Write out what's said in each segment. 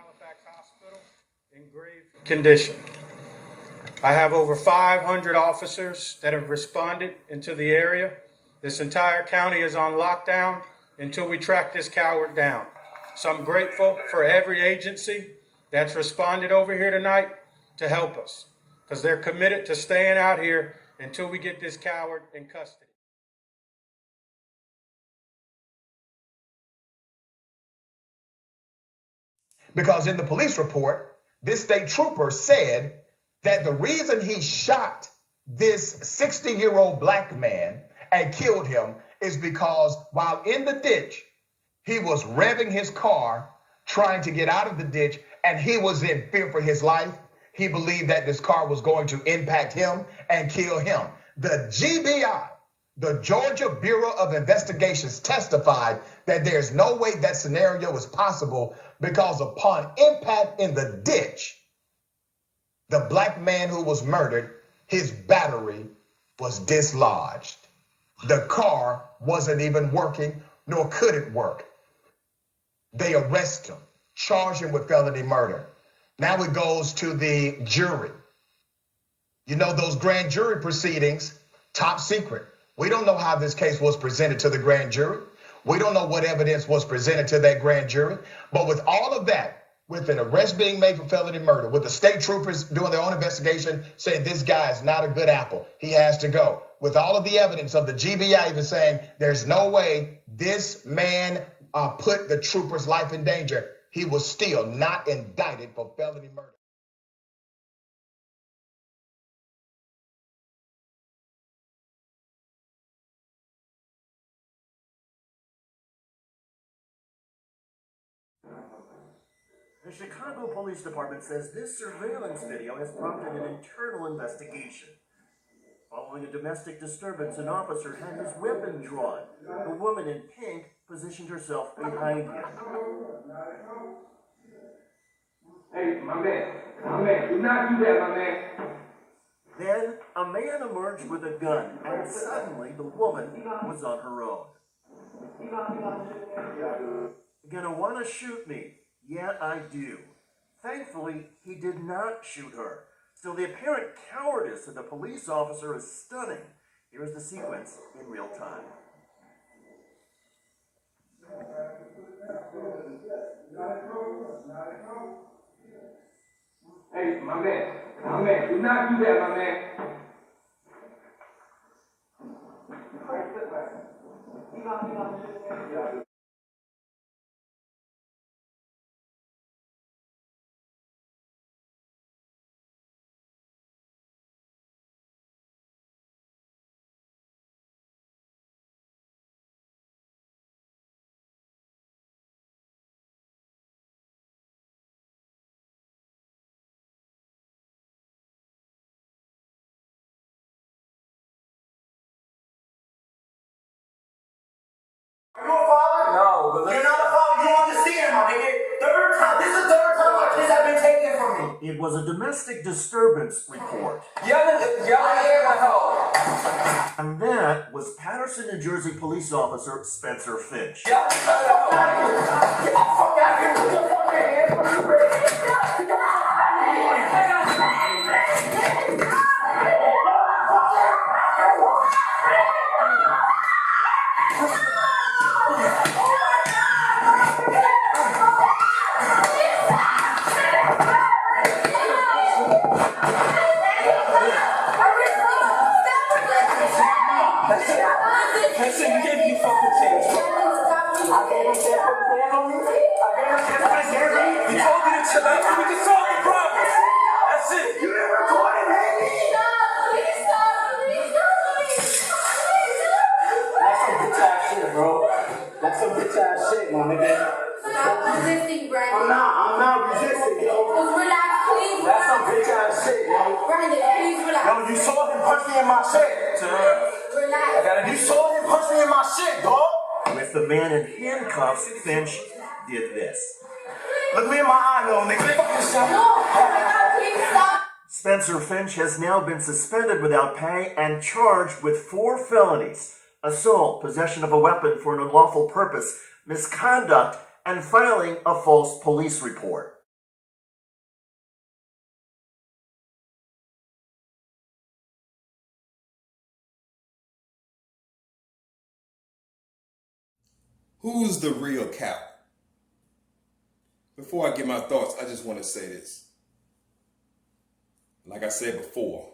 Halifax Hospital in grave condition. I have over 500 officers that have responded into the area. This entire county is on lockdown until we track this coward down. So I'm grateful for every agency that's responded over here tonight to help us, because they're committed to staying out here until we get this coward in custody. Because in the police report, this state trooper said that the reason he shot this 60-year-old black man and killed him is because while in the ditch, he was revving his car, trying to get out of the ditch, and he was in fear for his life. He believed that this car was going to impact him and kill him. The GBI, the Georgia Bureau of Investigations, testified that there's no way that scenario is possible because upon impact in the ditch, the black man who was murdered, his battery was dislodged. The car wasn't even working, nor could it work. They arrest him, charge him with felony murder. Now it goes to the jury. You know, those grand jury proceedings, top secret. We don't know how this case was presented to the grand jury. We don't know what evidence was presented to that grand jury. But with all of that, with an arrest being made for felony murder, with the state troopers doing their own investigation, saying this guy is not a good apple, he has to go. With all of the evidence of the GBI even saying there's no way this man put the trooper's life in danger, he was still not indicted for felony murder. The Chicago Police Department says this surveillance video has prompted an internal investigation. Following a domestic disturbance, an officer had his weapon drawn. The woman in pink positioned herself behind him. Hey, my man, do not do that, my man. Then, a man emerged with a gun, and suddenly the woman was on her own. "You gonna wanna shoot me?" "Yeah, I do." Thankfully, he did not shoot her. Still, the apparent cowardice of the police officer is stunning. Here's the sequence in real time. Hey, my man, do not do that, my man. Are you a father? No, but You're not a father. You don't understand, my nigga. Third time. This is the third time my kids have been taken from me. It was a domestic disturbance report. y'all hear my hoe. And that was Paterson, New Jersey police officer Spencer Finch. Y'all get the fuck out of here. Put your fucking hands on your That's some bitch ass shit, my nigga. Stop resisting, Brandon. I'm not resisting, yo. Just relax, please. That's some bitch ass shit, yo. Brandon, please relax. Yo, you saw him punch me in my shit. Relax. You saw him punch me in my shit, dog. With the man in handcuffs, Finch did this. Look me in my eye, little nigga. Fucking shit. No, oh my God, please stop. Spencer Finch has now been suspended without pay and charged with 4 felonies: assault, possession of a weapon for an unlawful purpose, misconduct, and filing a false police report. Who's the real coward? Before I get my thoughts, I just want to say this. Like I said before,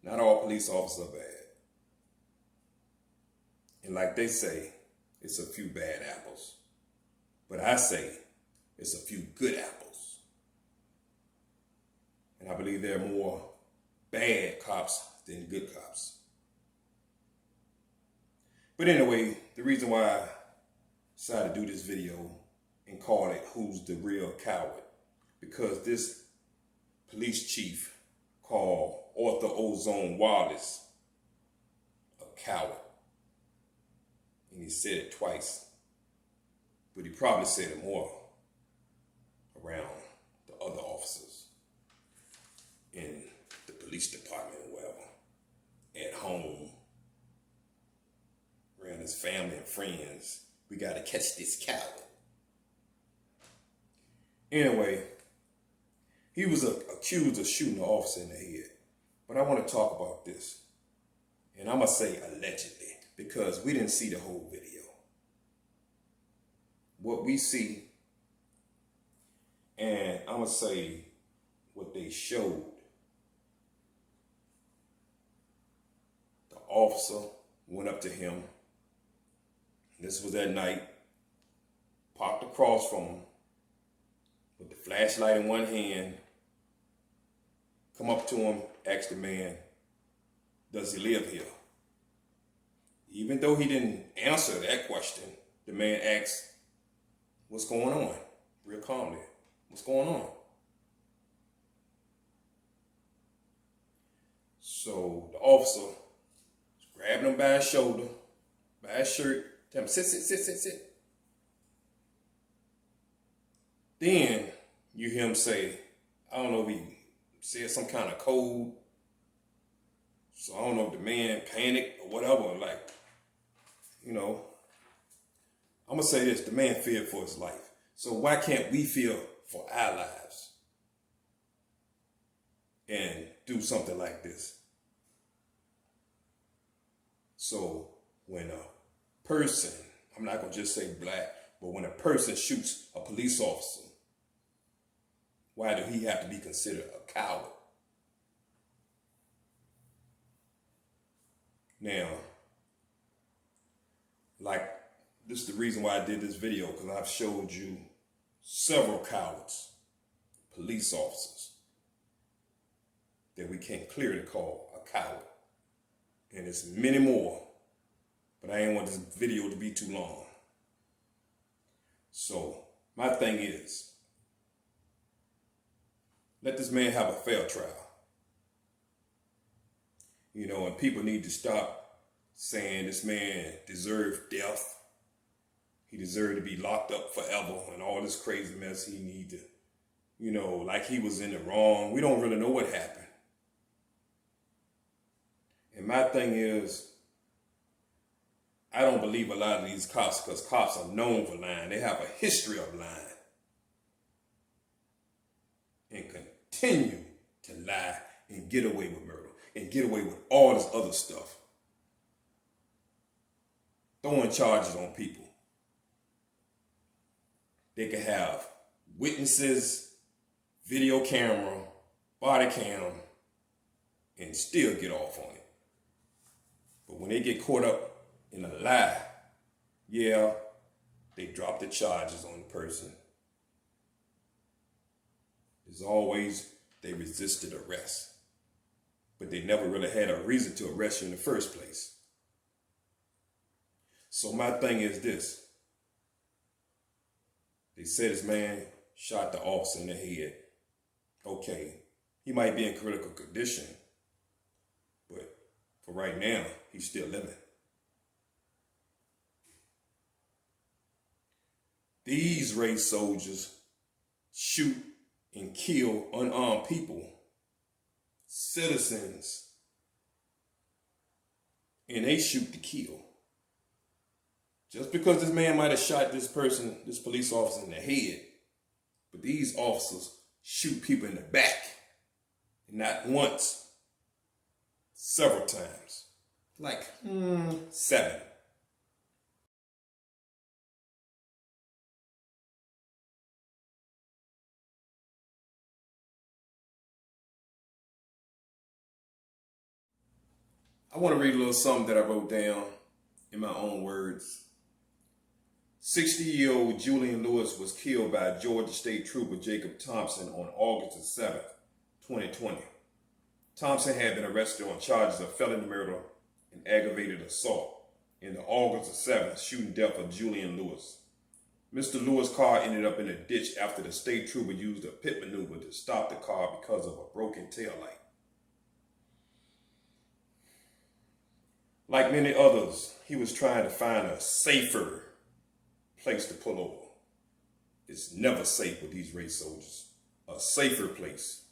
not all police officers are bad. And like they say, it's a few bad apples. But I say it's a few good apples. And I believe there are more bad cops than good cops. But anyway, the reason why I decided to do this video and call it Who's the Real Coward? Because this police chief called Ozone Wallace a coward. And he said it twice. But he probably said it more around the other officers in the police department or whatever, at home, around his family and friends. We got to catch this coward. Anyway, he was accused of shooting an officer in the head. But I want to talk about this. And I'm going to say allegedly, because we didn't see the whole video. What we see, and I'm going to say what they showed. The officer went up to him. This was at night. Parked across from him with the flashlight in one hand. Come up to him, asked the man, does he live here? Even though he didn't answer that question, the man asked, what's going on? Real calmly, what's going on? So the officer grabbed him by his shoulder, by his shirt, tell him, sit. Then you hear him say, I don't know if he said some kind of code. So I don't know if the man panicked or whatever. Like, you know, I'm going to say this, the man feared for his life. So why can't we fear for our lives and do something like this? So when a person, I'm not going to just say black, but when a person shoots a police officer, why do he have to be considered a coward? Now, like, this is the reason why I did this video, because I've showed you several cowards, police officers, that we can't clearly call a coward. And there's many more, but I ain't want this video to be too long. So my thing is, let this man have a fair trial. You know, and people need to stop saying this man deserved death. He deserved to be locked up forever and all this crazy mess he need to, you know, like he was in the wrong. We don't really know what happened. And my thing is, I don't believe a lot of these cops, because cops are known for lying. They have a history of lying. And continue to lie and get away with murder and get away with all this other stuff. Throwing charges on people. They can have witnesses, video camera, body cam, and still get off on it. But when they get caught up in a lie, yeah, they drop the charges on the person. As always, they resisted arrest. But they never really had a reason to arrest you in the first place. So my thing is this. They said this man shot the officer in the head. Okay, he might be in critical condition, but for right now, he's still living. These race soldiers shoot and kill unarmed people, citizens, and they shoot to kill. Just because this man might have shot this person, this police officer in the head, but these officers shoot people in the back, not once, several times, like 7. I want to read a little something that I wrote down in my own words. 60-year-old Julian Lewis was killed by Georgia State Trooper Jacob Thompson on August the 7th, 2020. Thompson had been arrested on charges of felony murder and aggravated assault in the August the 7th shooting death of Julian Lewis. Mr. Lewis' car ended up in a ditch after the state trooper used a pit maneuver to stop the car because of a broken taillight. Like many others, he was trying to find a safer place to pull over. It's never safe with these race soldiers. A safer place.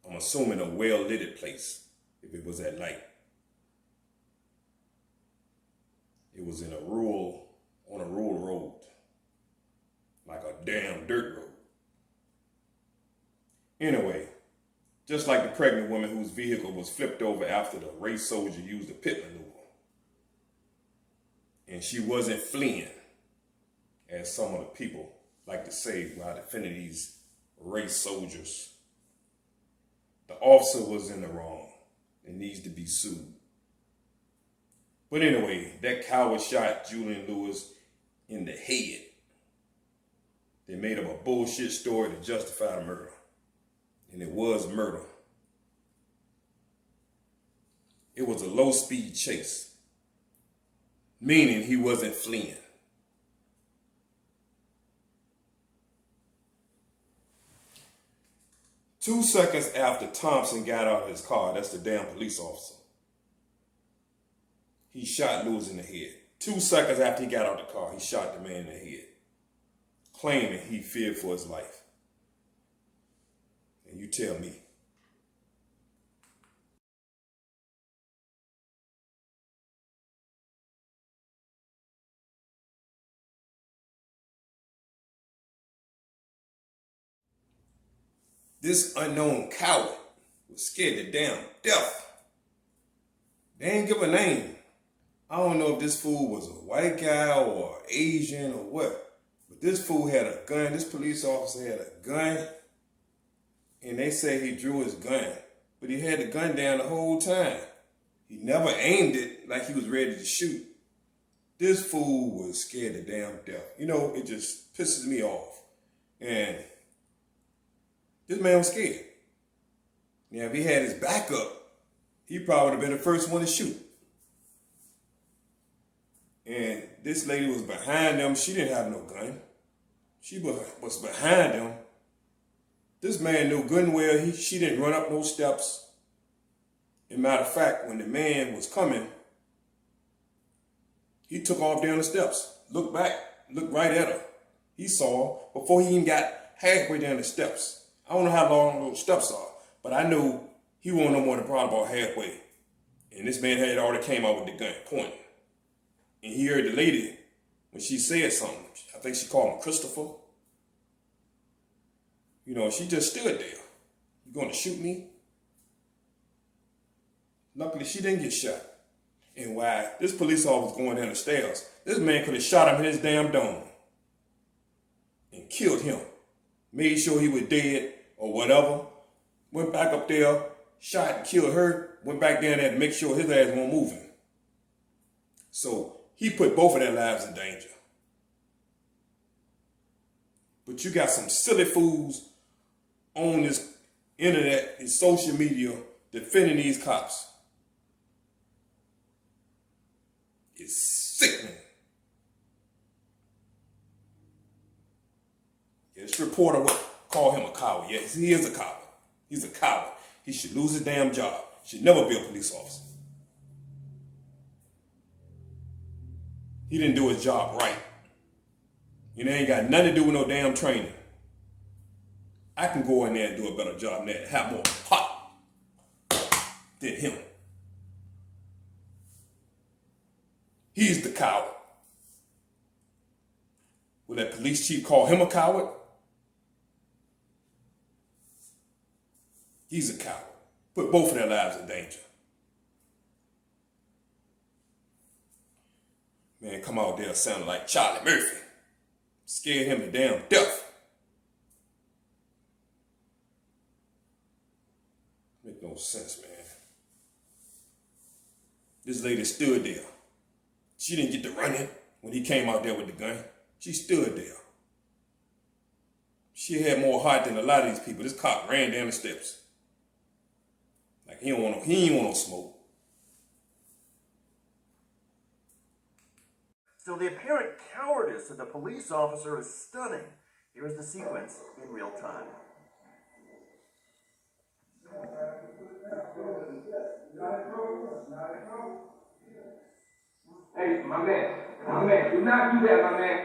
I'm assuming a well-lit place if it was at night. It was on a rural road, like a damn dirt road. Anyway, just like the pregnant woman whose vehicle was flipped over after the race soldier used a pit maneuver. And she wasn't fleeing, as some of the people like to say while defending these race soldiers. The officer was in the wrong and needs to be sued. But anyway, that coward shot Julian Lewis in the head. They made up a bullshit story to justify the murder. And it was murder. It was a low-speed chase, meaning he wasn't fleeing. Two seconds after Thompson got out of his car, that's the damn police officer, he shot Lewis in the head. 2 seconds after he got out of the car, he shot the man in the head, claiming he feared for his life. And you tell me. This unknown coward was scared to damn death. They ain't give a name. I don't know if this fool was a white guy or Asian or what, but this fool had a gun. This police officer had a gun, and they say he drew his gun, but he had the gun down the whole time. He never aimed it like he was ready to shoot. This fool was scared to damn death. You know, it just pisses me off. And this man was scared. Now, if he had his back up, he probably would have been the first one to shoot. And this lady was behind them. She didn't have no gun. She was behind them. This man knew good and well she didn't run up no steps. As a matter of fact, when the man was coming, he took off down the steps, looked back, looked right at her. He saw her before he even got halfway down the steps. I don't know how long those steps are, but I knew he wasn't no more than probably about halfway. And this man had already came out with the gun pointing. And he heard the lady, when she said something, I think she called him Christopher. You know, she just stood there. You going to shoot me? Luckily, she didn't get shot. And while this police officer was going down the stairs, this man could have shot him in his damn dome and killed him. Made sure he was dead or whatever. Went back up there, shot and killed her. Went back down there to make sure his ass wasn't moving. So he put both of their lives in danger. But you got some silly fools on this internet and social media defending these cops. It's sickening. This reporter would call him a coward. Yes, he is a coward. He's a coward. He should lose his damn job. Should never be a police officer. He didn't do his job right. You know, ain't got nothing to do with no damn training. I can go in there and do a better job than that, have more pop than him. He's the coward. Will that police chief call him a coward? He's a coward. Put both of their lives in danger. Man, come out there sounding like Charlie Murphy. Scared him to damn death. Make no sense, man. This lady stood there. She didn't get to running when he came out there with the gun. She stood there. She had more heart than a lot of these people. This cop ran down the steps. Like he ain't want no smoke. So the apparent cowardice of the police officer is stunning. Here's the sequence in real time. Hey, my man, do not do that, my man.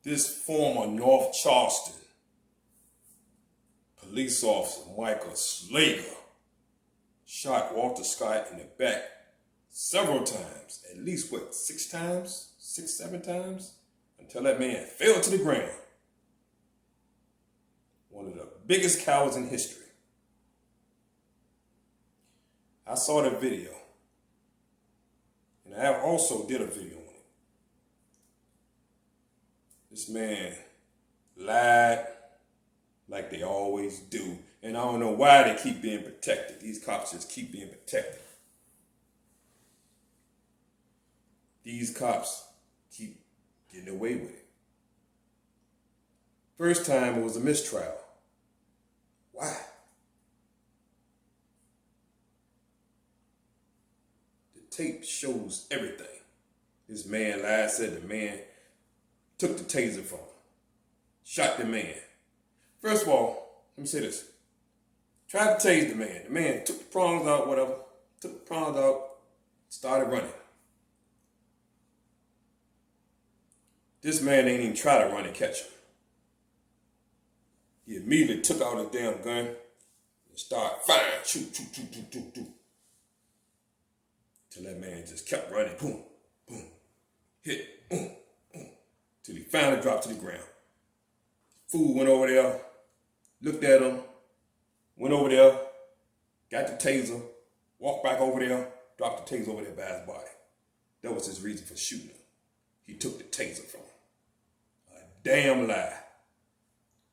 This former North Charleston police officer, Michael Slager, shot Walter Scott in the back several times. At least, what, 6 times? 6, 7 times? Until that man fell to the ground. One of the biggest cowards in history. I saw the video. And I also did a video on it. This man lied like they always do. And I don't know why they keep being protected. These cops just keep being protected. These cops keep getting away with it. First time it was a mistrial. Why? The tape shows everything. This man lied, said the man took the taser from him, shot the man. First of all, let me say this. Tried to tase the man. The man took the prongs out, whatever. Took the prongs out, started running. This man ain't even try to run and catch him. He immediately took out his damn gun and started firing. Shoot, shoot, shoot, shoot, shoot, shoot. Till that man just kept running. Boom, boom, hit, boom, boom. Till he finally dropped to the ground. Fool went over there, looked at him, went over there, got the taser, walked back over there, dropped the taser over there by his body. That was his reason for shooting him. He took the taser from him. A damn lie.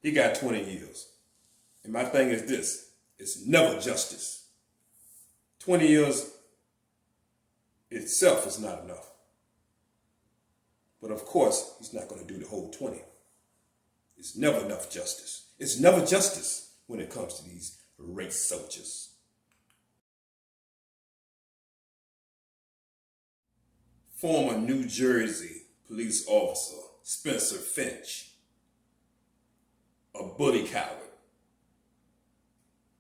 He got 20 years. And my thing is this, it's never justice. 20 years itself is not enough. But of course, he's not going to do the whole 20. It's never enough justice. It's never justice when it comes to these race soldiers. Former New Jersey police officer Spencer Finch, a bully coward.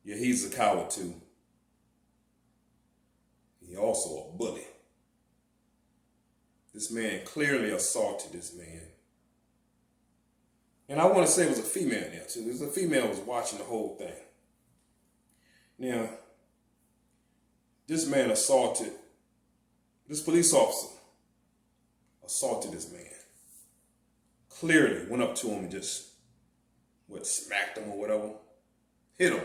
Yeah, he's a coward too. He also a bully. This man clearly assaulted this man. And I want to say it was a female there too. There was a female who was watching the whole thing. Now, this man assaulted, this police officer assaulted this man. Clearly went up to him and just, smacked him or whatever. Hit him.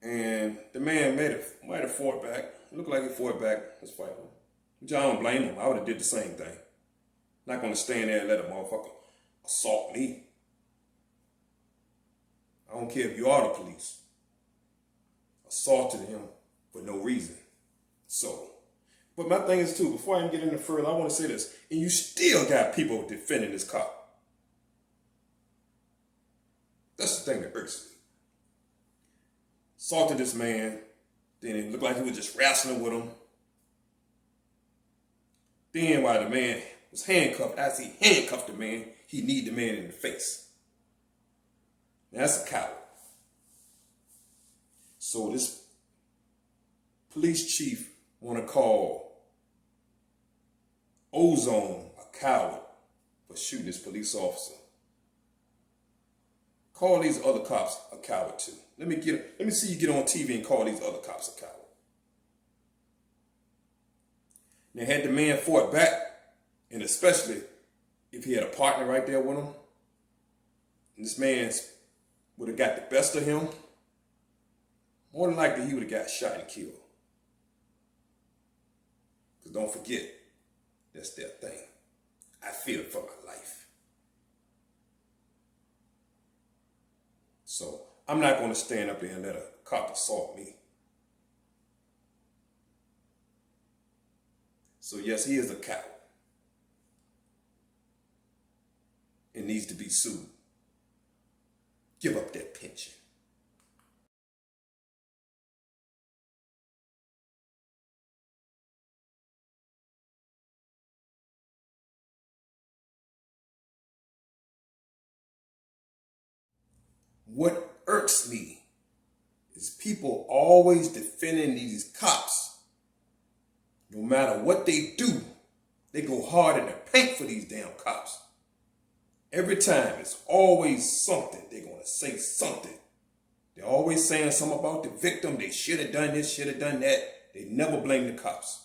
And the man might have fought back. It looked like he fought back. Let's fight him. Which I don't blame him. I would have did the same thing. Not going to stand there and let a motherfucker assault me. I don't care if you are the police. Assaulted him for no reason. So, but my thing is too, before I even get into further, I want to say this. And you still got people defending this cop. That's the thing that irks me. Assaulted this man. Then it looked like he was just wrestling with him. Then while the man was handcuffed, as he handcuffed the man, he kneed the man in the face. Now, that's a coward. So this police chief want to call Ozone a coward for shooting this police officer. Call these other cops a coward too. Let me see you get on TV and call these other cops a coward. Now, had the man fought back, and especially if he had a partner right there with him, and this man would have got the best of him, more than likely he would have got shot and killed. Because don't forget, that's their thing. I fear for my life. So I'm not going to stand up there and let a cop assault me. So yes, he is a coward. It needs to be sued. Give up that pension. What irks me is people always defending these cops. No matter what they do, they go hard in the paint for these damn cops. Every time, it's always something. They're going to say something. They're always saying something about the victim. They should have done this, should have done that. They never blame the cops.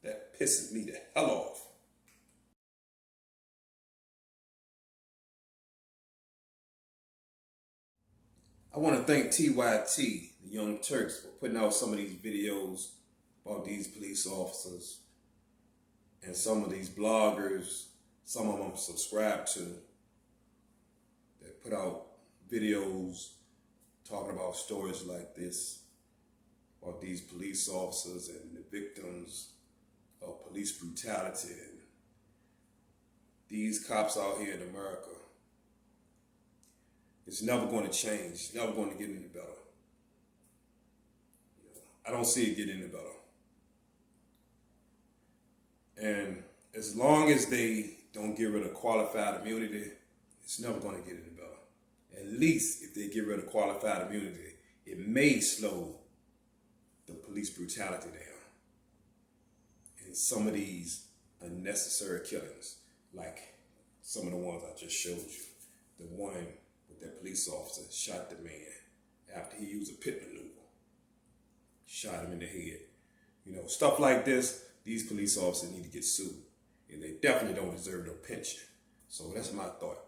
That pisses me the hell off. I want to thank TYT, the Young Turks, for putting out some of these videos about these police officers and some of these bloggers, some of them I'm subscribed to, that put out videos talking about stories like this, about these police officers and the victims of police brutality. And these cops out here in America, it's never going to change. It's never going to get any better. I don't see it getting any better. And as long as they don't get rid of qualified immunity, it's never going to get any better. At least if they get rid of qualified immunity, it may slow the police brutality down. And some of these unnecessary killings, like some of the ones I just showed you, the one with that police officer shot the man after he used a pit maneuver, shot him in the head. You know, stuff like this, these police officers need to get sued. And they definitely don't deserve no pension. So that's my thought.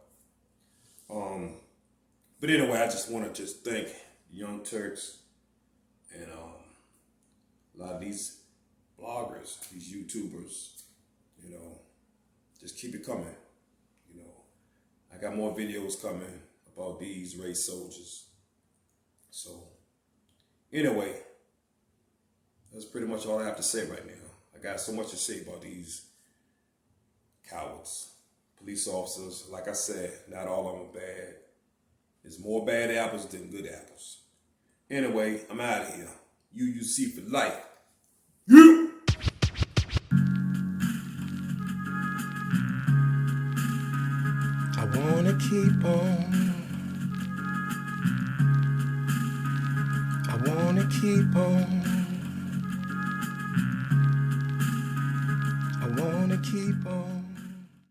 But anyway, I just want to thank the Young Turks and a lot of these bloggers, these YouTubers, you know, just keep it coming. You know, I got more videos coming about these race soldiers. So anyway, that's pretty much all I have to say right now. I got so much to say about these cowards, police officers. Like I said, not all of them are bad. There's more bad apples than good apples. Anyway, I'm out of here. UUC for life. Yeah! I wanna keep on. I wanna keep on. I wanna keep on.